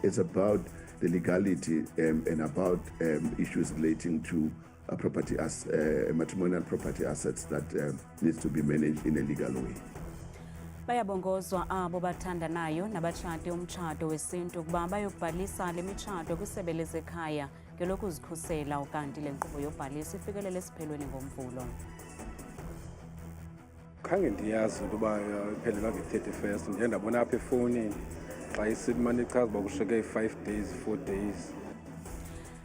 It's about the legality and about issues relating to matrimonial property assets that needs to be managed in a legal way. Bayabongozwa abo bathandanayo nabatshati umtshato wesintu ukuba bayobhalisa le mitshato kwisebe lezekhaya ngelokuzikhusela, ukanti le nkqubo yobhaliso ifikelele esiphelweni ngoMvulo. Khange ndiyazi ukuba iphelelwa nge-31st, nje ndabona apha efowunini xa isimane ichaza uba kushiyeke 5 days 4 days.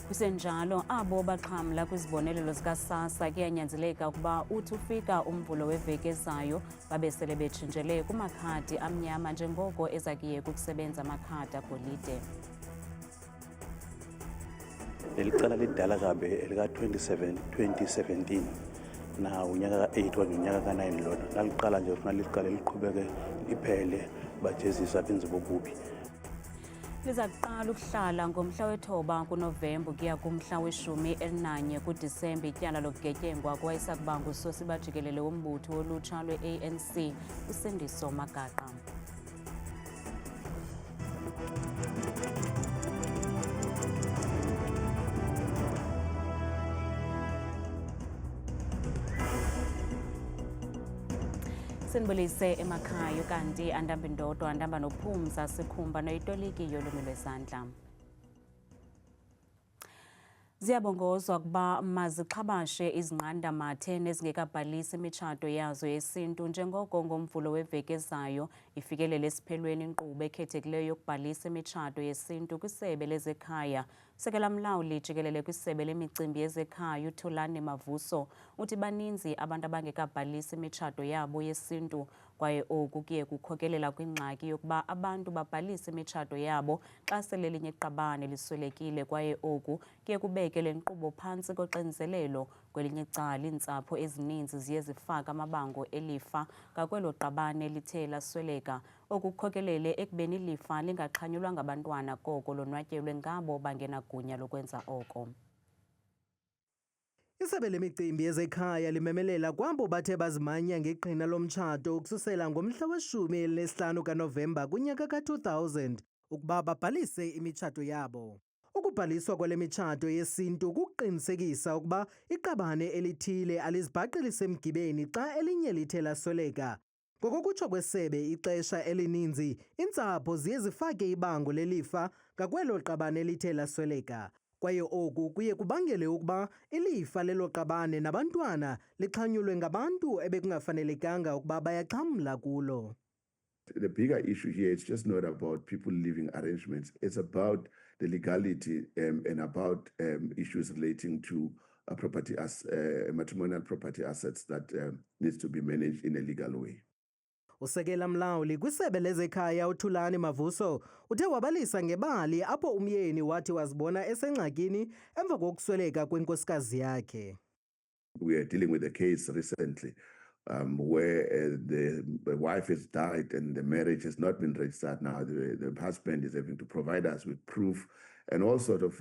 Kusenjalo abo baxhamla kwizibonelelo zika-SASSA kuyanyanzeleka ukuba uthi ufika uMvulo weveki ezayo babe sele betshintshele kumakhadi amnyama njengoko ezakuyeka ukusebenza amakhadi agolide. Lelicala lidala kabe elika-2017 na unyaka ka-8 wanunyaka ka-9 lona laliqala nje ufuna liqale liqhubeke liphele bajezisa benze bobubi. Liza kuqala ukuhlala ngomhla we-9 kuNovemba kuya kumhla we-11 kuDisemba ityala lokugetyengwa kwayisakuba ngusosiba jikelele wombutho wolutsha lwe-ANC uSindiso Magaqa. Sinibulise emakhaya kanti andamba indodo andamba nophumza sikhumba noyitoliki yolwimi lwezandla. Ziyabongozwa kuba mazixhabashe izinqanda-mathe nezingekabhalisi imitshato yazo yesintu njengoko ngoMvulo weveki ezayo ifikelele esiphelweni inkqubo ekhethekileyo yokubhalisa imitshato yesintu kwisebe lezekhaya. Sekela mlawuli jikelele kwisebe lemicimbi yezekhaya uThulani Mavuso uthi baninzi abantu abangekabhalisi imitshato yabo yesintu kwaye oku kuye kukhokelela kwingxaki yokuba abantu babhalise imitshato yabo xa sele linye iqabane liswelekile, kwaye oku kuye kubeke le nkqubo phantsi koxinzelelo. Kwelinye icala iintsapho ezininzi ziye zifaka amabango elifa ngakwelo qabane lithe lasweleka, oku kukhokelele ekubeni ilifa lingaxhanyulwa ngabantwana koko lonwatyelwe ngabo bangenagunya lokwenza oko. Isebe lemicimbi yezekhaya limemelela kwabo bathe bazimanya ngeqhina lomtshato ukususela ngomhla we-15 kaNovemba kunyaka ka-2000 ukuba babhalise imitshato yabo. Ukubhaliswa kwale mitshato yesintu kuqinisekisa ukuba iqabane elithile alizibhaqi lisemgibeni xa elinye lithe lasweleka. Ngokokutsho kwesebe, ixesha elininzi iintsapho ziye zifake ibango lelifa ngakwelo qabane lithe lasweleka, kwaye oku kuye kubangele ukuba ilifa lelo qabane nabantwana lixhanyulwe ngabantu ebekungafanelekanga ukuba bayaxhamla kulo. The bigger issue here is just not about people living arrangements. It's about the legality and about issues relating to matrimonial property assets that needs to be managed in a legal way. Usekela mlawuli kwisebe lezekhaya uThulani Mavuso uthe wabalisa ngebali apho umyeni wathi wazibona esengxakini emva kokusweleka kwenkosikazi yakhe. We are dealing with a case recently where the wife has died and the marriage has not been registered. Now the husband is having to provide us with proof and all sort of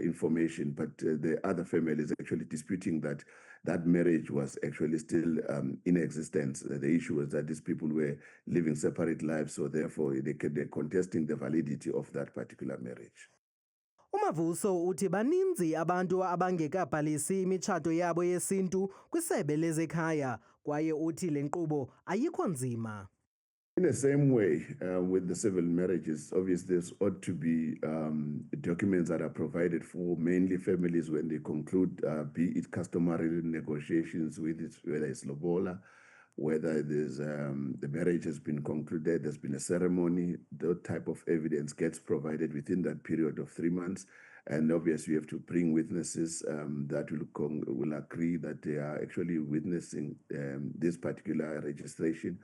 information, but the other family is actually disputing that that marriage was actually still in existence. The issue was that these people were living separate lives, so therefore they're contesting the validity of that particular marriage. Umavuso uthi baninzi abantu abangekabhalisi imitshato yabo yesintu kwisebe lezekhaya, kwaye uthi le nkqubo ayikho nzima. In the same way, with the civil marriages, obviously there ought to be documents that are provided for mainly families when they conclude, be it customary negotiations with it, whether it's lobola, whether there's the marriage has been concluded, there's been a ceremony. That type of evidence gets provided within that period of 3 months. And obviously you have to bring witnesses that will agree that they are actually witnessing this particular registration.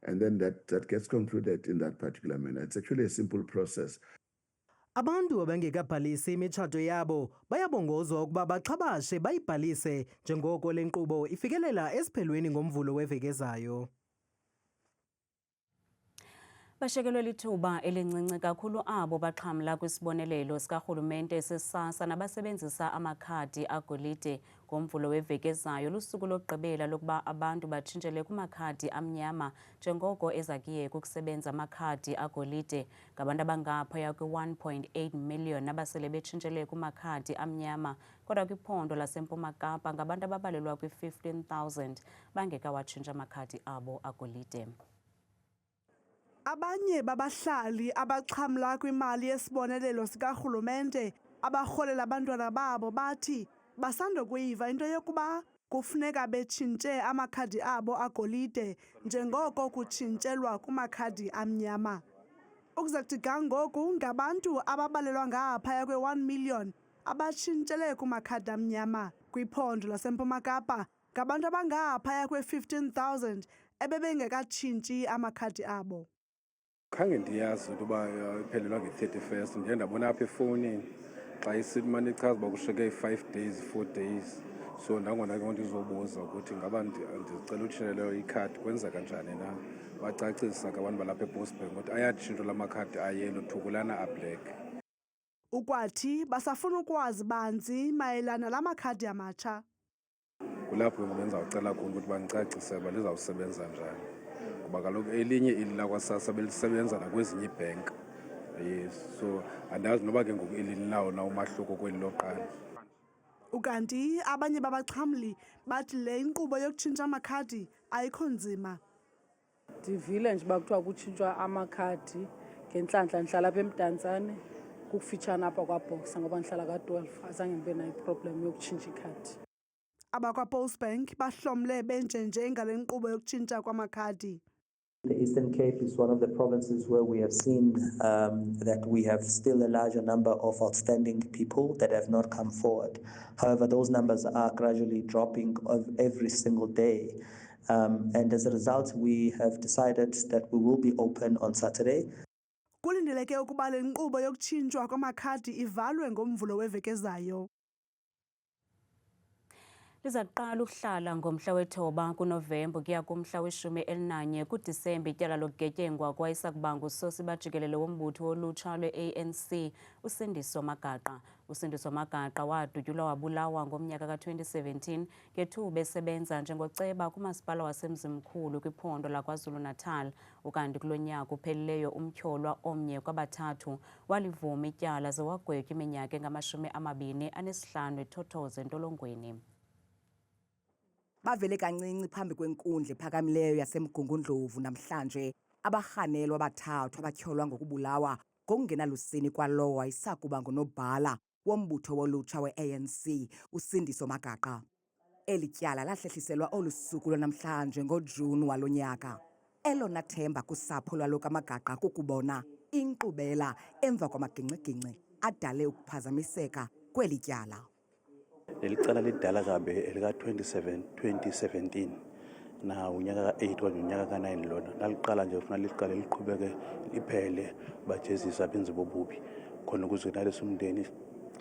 And then that gets concluded in that particular manner. It's actually a simple process. Abantu abangekabhalisi imitshato yabo bayabongozwa ukuba baxhabashe bayibhalise njengoko le nkqubo ifikelela esiphelweni ngoMvulo weveki ezayo. Bashekelwe lithuba elincinci kakhulu abo baxhamla kwisibonelelo sikarhulumente sesasa nabasebenzisa amakhadi agolide ngomvulo weveki ezayo lusuku lokugqibela lokuba abantu batshintshele kumakhadi amnyama njengoko ezakuyeka ukusebenza amakhadi agolide. Ngabantu abangaphaya kwi-1.8 million abasele betshintshele kumakhadi amnyama, kodwa kwiphondo laseMpuma Kapa ngabantu ababalelwa kwi-15,000 bangekawatshintsha amakhadi abo agolide. Abanye babahlali abaxhamla kwimali yesibonelelo sikarhulumente abarholela abantwana babo bathi basandokuyiva into yokuba kufuneka betshintshe amakhadi abo agolide njengoko kutshintshelwa kumakhadi amnyama. Ukuzakuthi ga ngoku ngabantu ababalelwa ngaphaya kwe-1 million abatshintshele kumakhadi amnyama. Kwiphondo laseMpuma Kapa ngabantu abangaphaya kwe-15,000 ebebengekatshintshi amakhadi abo. Khange ndiyazi ukuba iphelelwa nge-31st. Ndiye ndabona apha efowunini xa isithi mane ichaza uba kushiyeke 5 days 4 days. So nangona ke ndizobuza ukuthi ngaba ndicela utshintsheleyo ikhadi kwenzeka njani na. Bacacisa ke abantu balapha eBosbank ukuthi ayatshintshwa la makhadi ayelo thukulana ablack. Ukwathi basafuna ukwazi banzi mayelana la makhadi amatsha. Kulapho ke benzawucela khona ukuthi bandicacise uba lizawusebenza njani. Kuba kaloku elinye ili lakwaSASSA belisebenza nakwezinye iibhenki. Yes, so andazi noba ke ngoku elinawo na umahluko kweli loqala. Ukanti abanye babaxhamli bathi le inkqubo yokutshintsha amakhadi ayikho nzima. Ndivile nje uba kuthiwa kutshintshwa amakhadi ngentlantla ndihlala apha eMdantsane kukufitshane apha kwaBoxer ngoba ndihlala ka-12 azange ndibe nayo iproblem yokutshintsha ikhadi. AbakwaBosbank bahlomle benjenje ngale nkqubo yokutshintsha kwamakhadi. The Eastern Cape is one of the provinces where we have seen that we have still a larger number of outstanding people that have not come forward. However, those numbers are gradually dropping every single day. And as a result, we have decided that we will be open on Saturday. Kulindeleke ukuba le nkqubo yokutshintshwa kwamakhadi ivalwe ngomvulo weveki ezayo. Lizaqala ukuhlala ngomhla we-9 kuNovemba kuya kumhla we-11 kuDisemba ityala lokugetyengwa kwayisakuba ngusosiba jikelele wombutho wolutsha lwe-ANC uSindiso Magaqa. uSindiso Magaqa wadutyulwa wabulawa ngomnyaka ka-2017 ngethuba esebenza njengoceba kumasipala wasemzimkhulu kwiphondo laKwaZulu-Natal. Ukanti kulo nyaka uphelileyo umtyholwa omnye kwabathathu walivuma ityala ze wagwetywa iminyaka engama-25 ethothoza entolongweni. Bavele kancinci phambi kwenkundla ephakamileyo yaseMgungundlovu namhlanje abarhanelwa abathathu abatyholwa ngokubulawa ngokungenalusini kwalowo wayesakuba ngunobhala wombutho wolutsha we-ANC uSindiso Magaqa. Eli tyala lahlehliselwa olu suku lwanamhlanje ngoJuni walo nyaka. Elona themba kusapho lwalo kaMagaqa kukubona inkqubela emva kwamagingxigingxi adale ukuphazamiseka kweli tyala. Leli cala lidala kabe elika-2017 na unyaka ka-8 kanye unyaka ka-9 lona laliqala nje ufuna liqale liqhubeke liphele bajezisa abenzi bobubi khona ukuze nalesi umndeni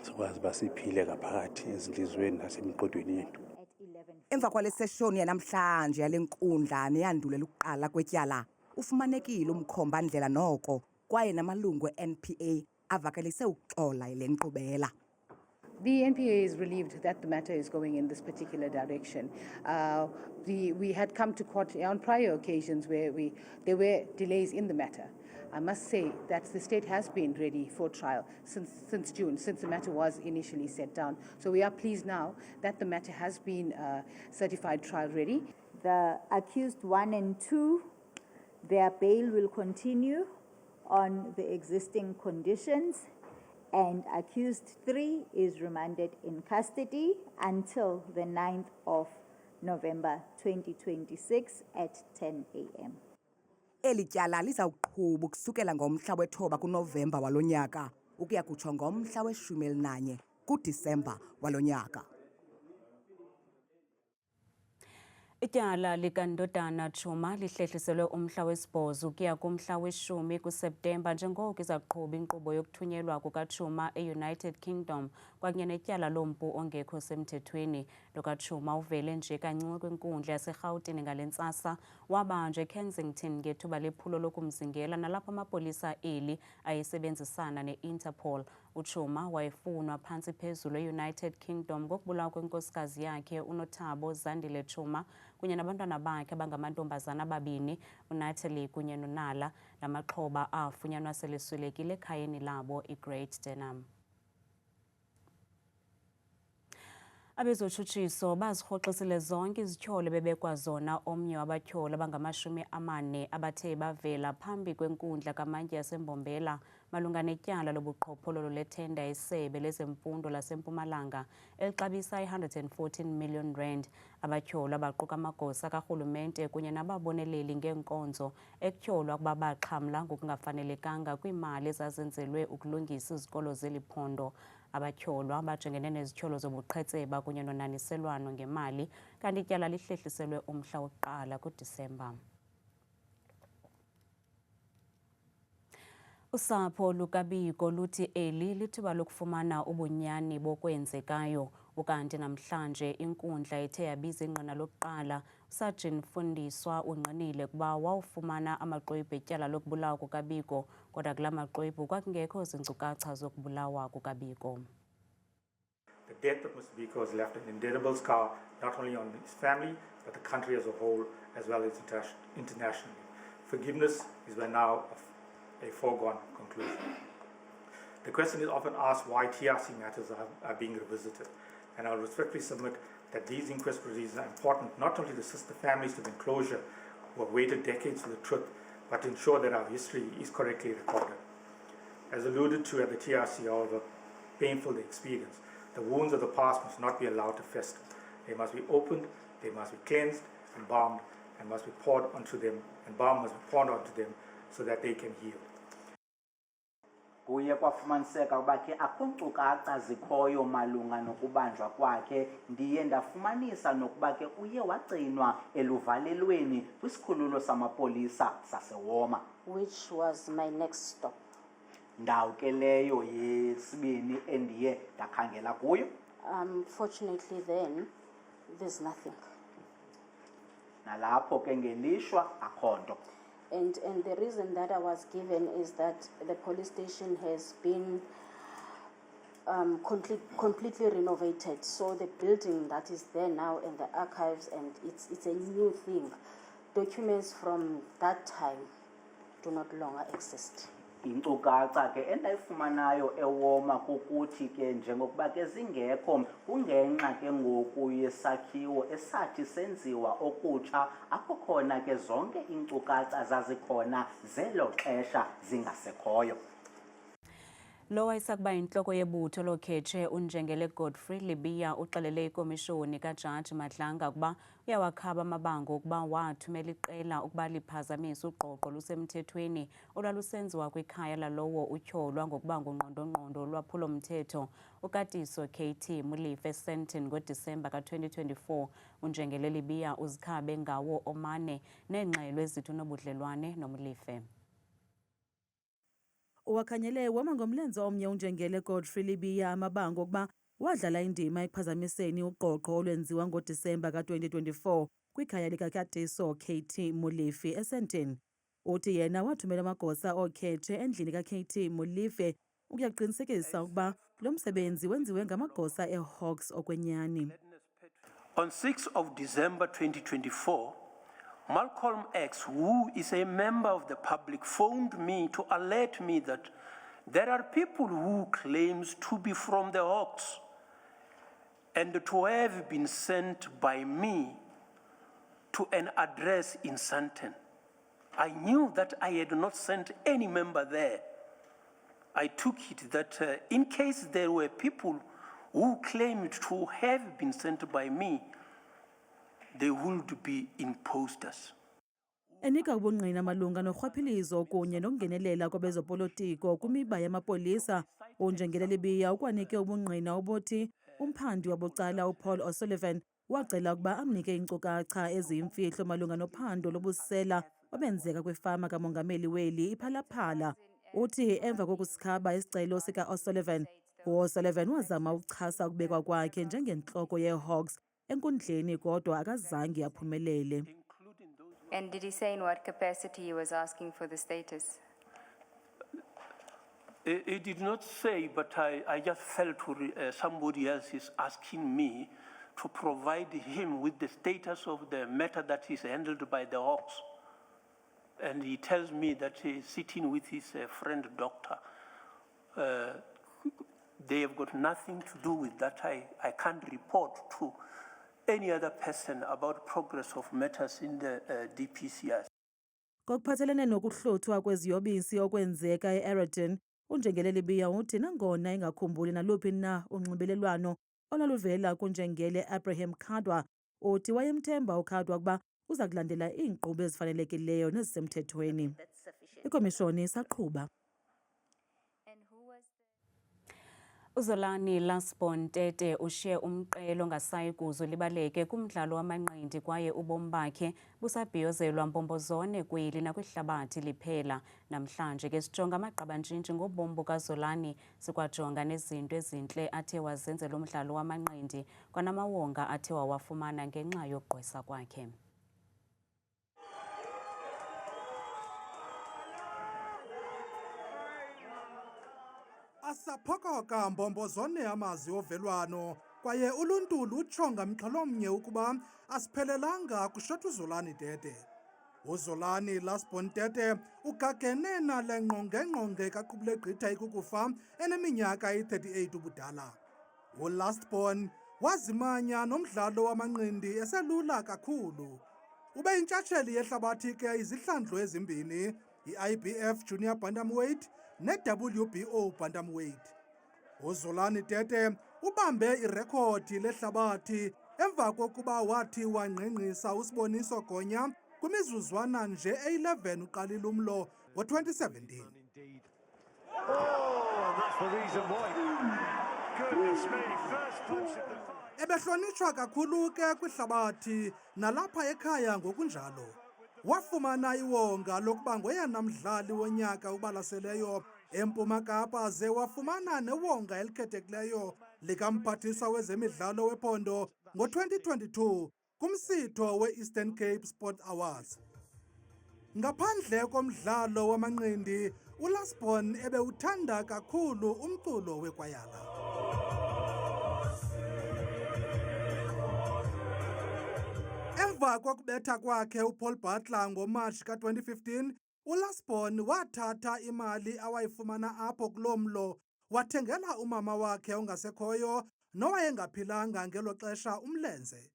sikwazi basiphile ngaphakathi ezinhliziyweni nasemiqondweni yethu. Emva kwale seshoni yanamhlanje yale nkundla neyandulela ukuqala kwetyala ufumanekile umkhomba-ndlela noko kwaye namalungu e-NPA avakalise ukuxola ile nkqubela. The NPA is relieved that the matter is going in this particular direction. We had come to court on prior occasions where there were delays in the matter. I must say that the state has been ready for trial since June, since the matter was initially set down. So we are pleased now that the matter has been certified trial ready. The accused 1 and 2, their bail will continue on the existing conditions. And accused 3 is remanded in custody until the 9th of November 2026 at 10 a.m. Eli tyala lizawuqhuba ukusukela ngomhla we-9 kuNovemba walo nyaka ukuya kutsho ngomhla we-11 kuDisemba walo nyaka. Ityala likaNdodana Chuma lihlehliselwe umhla wesibhozo ukuya kumhla we-10 kuSeptemba njengoko izaqhuba inkqubo yokuthunyelwa kukaChuma e-United Kingdom kwakunye netyala lompu ongekho semthethweni. Lo kaChuma uvele nje kancinci kwinkundla yaseRhawutini ngale ntsasa, wabanjwa eKensington ngethuba lephulo lokumzingela nalapho amapolisa eli ayesebenzisana ne-Interpol. UChuma wayefunwa phantsi phezulu e-United Kingdom ngokubulawa kwenkosikazi yakhe uNothabo Zandile Chuma kunye nabantwana bakhe abangamantombazana ababini, uNatalie kunye noNala. La maxhoba afunyanwa seleswelekile ekhayeni labo iGreat Denham. Abezotshutshiso bazirhoxisile zonke izityholo bebekwa zona omnye wabatyholi abangama-40 abathe bavela phambi kwenkundla kamantyi yaseMbombela malunga netyala lobuqhophololo lethenda yesebe lezemfundo laseMpumalanga elixabisa i-R114 million. Abatyholwa baquka amagosa karhulumente kunye nababoneleli ngeenkonzo ekutyholwa ukuba baxhamla ngokungafanelekanga kwiimali ezazenzelwe ukulungisa izikolo zeli phondo. Abatyholwa bajongene nezityholo zobuqhetseba kunye nonaniselwano ngemali, kanti ityala lihlehliselwe umhla wokuqala kuDisemba. Usapho lukaBiko luthi eli lithuba lokufumana ubunyani bokwenzekayo, ukanti namhlanje inkundla ethe yabiza ingqina lokuqala. uSargeant Fundiswa ungqinile kuba wawufumana amaxwebhu etyala lokubulawa kukaBiko, kodwa kula maxwebhu kwakungekho zinkcukacha zokubulawa kukaBiko. The death of Mr. Biko has left an indelible scar not only on his family but the country as a whole, as well as internationally. Forgiveness is by now a foregone conclusion. The question is often asked why TRC matters are being revisited, and I will respectfully submit that these inquest proceedings are important not only to assist the families to win closure who have waited decades for the truth, but to ensure that our history is correctly recorded. As alluded to at the TRC, however painful the experience, the wounds of the past must not be allowed to fester. They must be opened, they must be cleansed, embalmed, and must be poured onto them, and balm must be poured onto them so that they can heal. Kuye kwafumaniseka ukuba ke akho nkcukacha zikhoyo malunga nokubanjwa kwakhe. Ndiye ndafumanisa nokuba ke uye wagcinwa eluvalelweni kwisikhululo samapolisa saseWoma, which was my next stop. Ndawo ke leyo yesibini endiye ndakhangela kuyo. Fortunately then there's nothing. Nalapho ke ngelishwa akho nto. And the reason that I was given is that the police station has been completely renovated. So the building that is there now and the archives, and it's a new thing. Documents from that time do not longer exist. Inkcukacha ke endayifumanayo eWoma kukuthi ke njengokuba ke zingekho kungenxa ke ngoku yesakhiwo esathi senziwa okutsha, apho khona ke zonke inkcukacha zazikhona zelo xesha zingasekhoyo. Lo wayesakuba yintloko yebutho lokhetshe uNjengele Godfrey Lebiya uxelele ikomishoni kaJaji Madlanga ukuba uyawakhaba amabango ukuba wathumela iqela ukuba liphazamise uqoqo lusemthethweni olwalusenziwa kwikhaya lalowo utyholwa ngokuba ngungqondongqondo olwaphulo-mthetho uKatiso KT Molefe eSandton ngoDisemba ka-2024. uNjengele Lebiya uzikhabe ngawo omane neengxelo ezithi unobudlelwane noMolefe. Uwakhanyele wama ngomlenze omnye uNjengele Godfrey Lebiya amabango ukuba wadlala indima ekuphazamiseni uqoqo olwenziwa ngoDisemba ka-2024 kwikhaya likaKatiso KT Molefe eSandton. Uthi yena wathumela amagosa okhetshe endlini kaKT Molefe ukuyaqinisekisa ukuba lo msebenzi wenziwe ngamagosa eHawks okwenyani. On 6 of December 2024, Malcolm X, who is a member of the public, phoned me to alert me that there are people who claims to be from the Hawks and to have been sent by me to an address in Sandton. I knew that I had not sent any member there. I took it that in case there were people who claimed to have been sent by me, they would be imposters. Enika ubungqina malunga norhwaphilizo kunye nokungenelela kwabezopolitiko kwimiba yamapolisa, uNjengele Lebiya ukwanike ubungqina obuthi umphandi wabucala uPaul O'Sullivan wacela ukuba amnike iinkcukacha eziyimfihlo malunga nophando lobusela obenzeka kwifama kamongameli weli iPhalaphala. Uthi emva kokusikhaba isicelo sika-O'Sullivan, uO'Sullivan wazama ukuchasa ukubekwa kwakhe njengentloko yeHawks enkundleni kodwa akazange aphumelele. And did he say in what capacity he was asking for the status? It did not say, but I just felt somebody else is asking me to provide him with the status of the matter that is handled by the Hawks. And he tells me that he's sitting with his friend doctor. They have got nothing to do with that. I can't report to any other person about progress of matters in the DPCS. Kokuphathelene nokuhluthwa kweziyobisi okwenzeka eEridan, uNjengele Lebeya uthi nangona engakhumbuli naluphi na unxibelelwano olwaluvela kuNjengele Abraham Khadwa, uthi wayemthemba uKhadwa ukuba uza kulandela iinkqubo ezifanelekileyo nezisemthethweni. Ikomishoni isaqhuba. Uzolani Lasbon Tete ushiye umqelo ongasayi kuze libaleke kumdlalo wamanqindi kwaye ubomi bakhe busabhiyozelwa mbombozone kweli nakwihlabathi liphela. Namhlanje ke sijonga amagqabantshintshi ngobomi bukaZolani, sikwajonga nezinto ezintle athe wazenzela umdlalo wamanqindi kwanamawonga athe wawafumana ngenxa yokugqwesa kwakhe. Asaphokoka mbombozone amazwi ovelwano kwaye uluntu lutsho ngamxhelomnye ukuba asiphelelanga kushota uZolani Tete. uZolani Lasbon Tete ugagene nale ngqongengqonge kaQubulengqitha ikukufa eneminyaka eyi-38 ubudala. uLasbon wazimanya nomdlalo wamanqindi eselula kakhulu. Ube yintshatsheli yehlabathi ke izihlandlo ezimbini, i-IBF Junior Bantamweight ne-WBO Bantamweight. uZolani Tete ubambe irekhodi lehlabathi emva kokuba wathi wangqengqisa uSiboniso Gonya kwimizuzwana nje e-11 uqalile umlo ngo-2017. Ebehlonitshwa kakhulu ke kwihlabathi nalapha ekhaya ngokunjalo. Wafumana iwonga lokuba ngoyena mdlali wonyaka ubalaseleyo eMpuma Kapa ze wafumana newonga elikhethekileyo likamphathiswa wezemidlalo wephondo ngo-2022 kumsitho we-Eastern Cape Sport Awards. Ngaphandle komdlalo wamanqindi, uLasbon ebewuthanda kakhulu umculo wekwayala. Emva kokubetha kwakhe uPaul Butler ngoMarch ka-2015, uLasbon wathatha imali awayifumana apho kuloo mlo wathengela umama wakhe ongasekhoyo nowayengaphilanga ngelo xesha umlenze.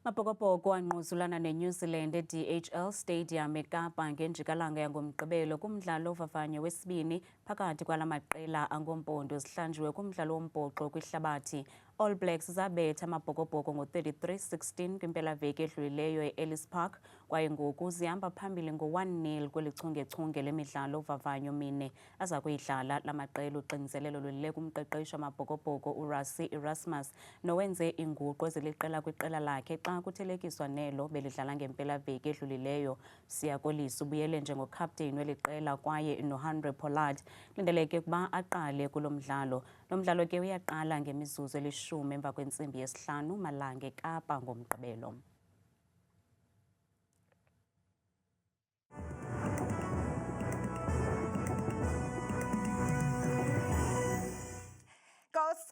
Mapokopoko angquzulana neNew Zealand eDHL Stadium eKapa ngenjikalanga yangoMgqibelo kumdlalo ovavanyo wesibini phakathi kwala maqela angompondo zihlanjiwe kumdlalo wombhoxo kwihlabathi. All Blacks zabetha amabhokobhoko ngo-33-16 kwimpelaveki edlulileyo e-Ellis Park kwaye ngoku zihamba phambili ngo-1-0 kweli chungechunge lemidlalo ovavanyo mine aza kuyidlala la maqela. Uxinzelelo lulile kumqeqeshi wamabhokobhoko uRassie Erasmus nowenze inguqu eziliqela kwiqela lakhe xa kuthelekiswa nelo belidlala ngempelaveki edlulileyo. Siya Kolisi ubuyele njengokapteyini weli qela kwaye noHenry Pollard kulindeleke ukuba aqale kulo mdlalo. Lo mdlalo ke uyaqala ngemizuzu elishumi emva kwentsimbi yesihlanu malanga eKapa ngoMgqibelo.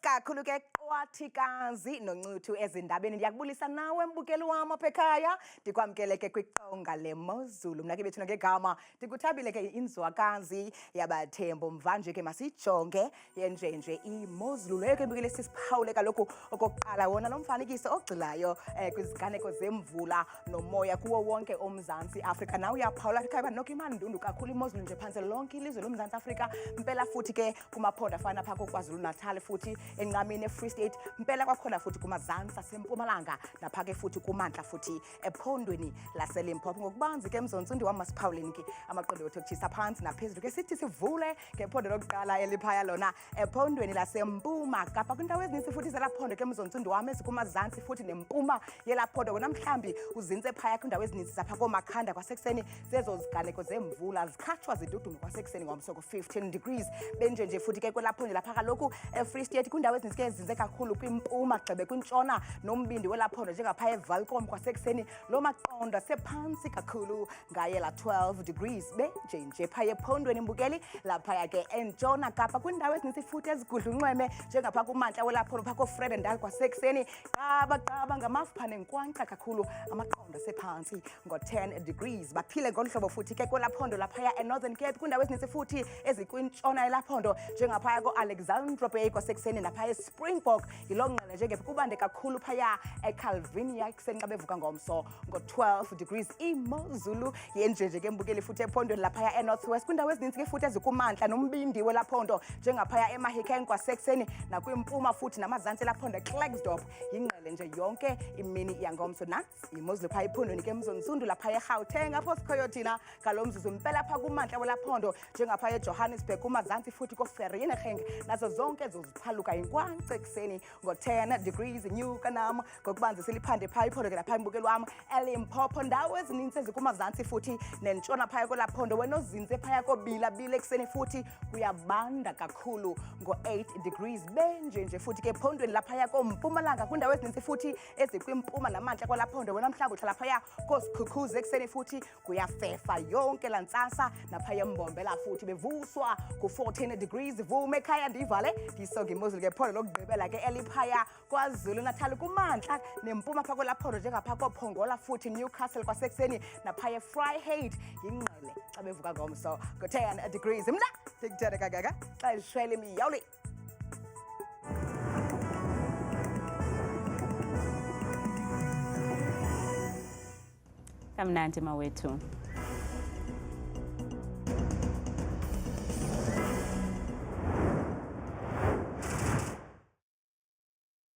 Kakhulu ke qwathikazi noncuthu ezindabeni. Ndiyakubulisa nawe mbukeli wam apha ekhaya, ndikwamkele ke kwiqonga leMozulu. Mna ke bethu ngegama ndikuthabile ke inzwakazi yabathembu. Mvanje ke masijonge yenjenje iMozulu leyo ke mbukele sisiphawule kaloku okokuqala wona lo mfanekiso ogxilayo kwiziganeko zemvula nomoya kuwo wonke oMzantsi Afrika. Nawe uyaphawula ekhaya uba noko imandundu kakhulu iMozulu nje phantse lonke ilizwe loMzantsi Afrika. Mpela futhi ke kumaphondo afana phaa koKwaZulu Natal futhi enqameni eFree State mpela kwakhona futhi kumazantsi asempumalanga napha ke futhi kumantla futhi ephondweni laseLimpopo ngokubanzi ke Mzonsundi waMasiphawuleni ke amaqondo wethu okutshisa phansi naphezulu ke sithi sivule ngephondo lokuqala eliphaya lona ephondweni lasempuma Kapa kwindawo ezininzi futhi zelaphondo ke Mzonsundi wami ezikumazantsi futhi nempuma yelaphondo wena mhlambi uzinze phaya kwindawo ezininzi zapha koMakhanda kwasekuseni zezo ziganeko zemvula zikhatshwa zidudume kwasekuseni ngomsoko 15 degrees benje futhi ke kwelaphondo lapha kaloku eFree State kwindawo ezininzi ke zinze kakhulu kwimpuma gxebe kwintshona nombindi welaphondo njengaphaya eValcom kwasekuseni lo maqondo sephansi kakhulu ngaye la 12 degrees benje phaya ephondweni mbukeli lapha ke entshona Kapa kwindawo ezininzi futhi ezigudla unxweme njengapha kumantla welaphondo phako Vredendal kwasekuseni qaba ngamafupha nenkwankqa kakhulu amaqondo sephansi ngo10 degrees baphile ngolhlobo futhi ke kwelaphondo lapha eNorthern Cape kwindawo ezininzi futhi ezikwintshona elaphondo njengaphaya koAlexandra Bay kwasekuseni napha eSpringbok yilonqele njengephi kubande kakhulu phaya eCalvinia kusenqa bevuka ngomso ngo12 degrees imozulu yenjenje ke mbukeli futhi ephondweni lapha eNorthwest kwindawo ezininzi ke futhi ezikumantla nombindi welaphondo njengaphaya eMahikeng kwasekuseni nakwimpuma futhi namazantsi elaphondo eKlerksdorp yingqele nje yonke imini yangomso nansi imozulu phaya ephondweni ke Mzonsundu lapha eGauteng apho sikhoyo thina ngalomzuzu mpela pha kumantla welaphondo njengapha eJohannesburg kumazantsi futhi koVereeniging nazo zonke zoziphaluka inkwankca ekuseni ngo10 degrees nyuka nam ngokubanzi siliphande phaya iphondo ke lapha imbukeli wami eLimpopo ndawo ezininzi ezikumazantsi futhi nentshona phaya kwelaphondo wena ozinze phaya kobila ekuseni futhi kuyabanda kakhulu ngo8 degrees benje futhi ke ephondweni lapha kompumalanga kwindawo ezininzi futhi ezikwimpuma namantla kwelaphondo wena mhlawumbe uhlala phaya koSikhukhuze ekuseni futhi kuyafefa yonke lantsasa napha embombela futhi bevuswa ku14 degrees vume ekhaya ndivale ndisoke imozulu ke phondo lokugqibela ke eliphaya kwaZulu Natal kumantla nempuma phako laphondo njengapha koPongola futhi Newcastle kwasekuseni napha eVryheid yingqele xa bevuka ngomso ngo10 degrees mna ndikuthanda kangaka xa ishwele imiyawuli Kamnandi mawethu.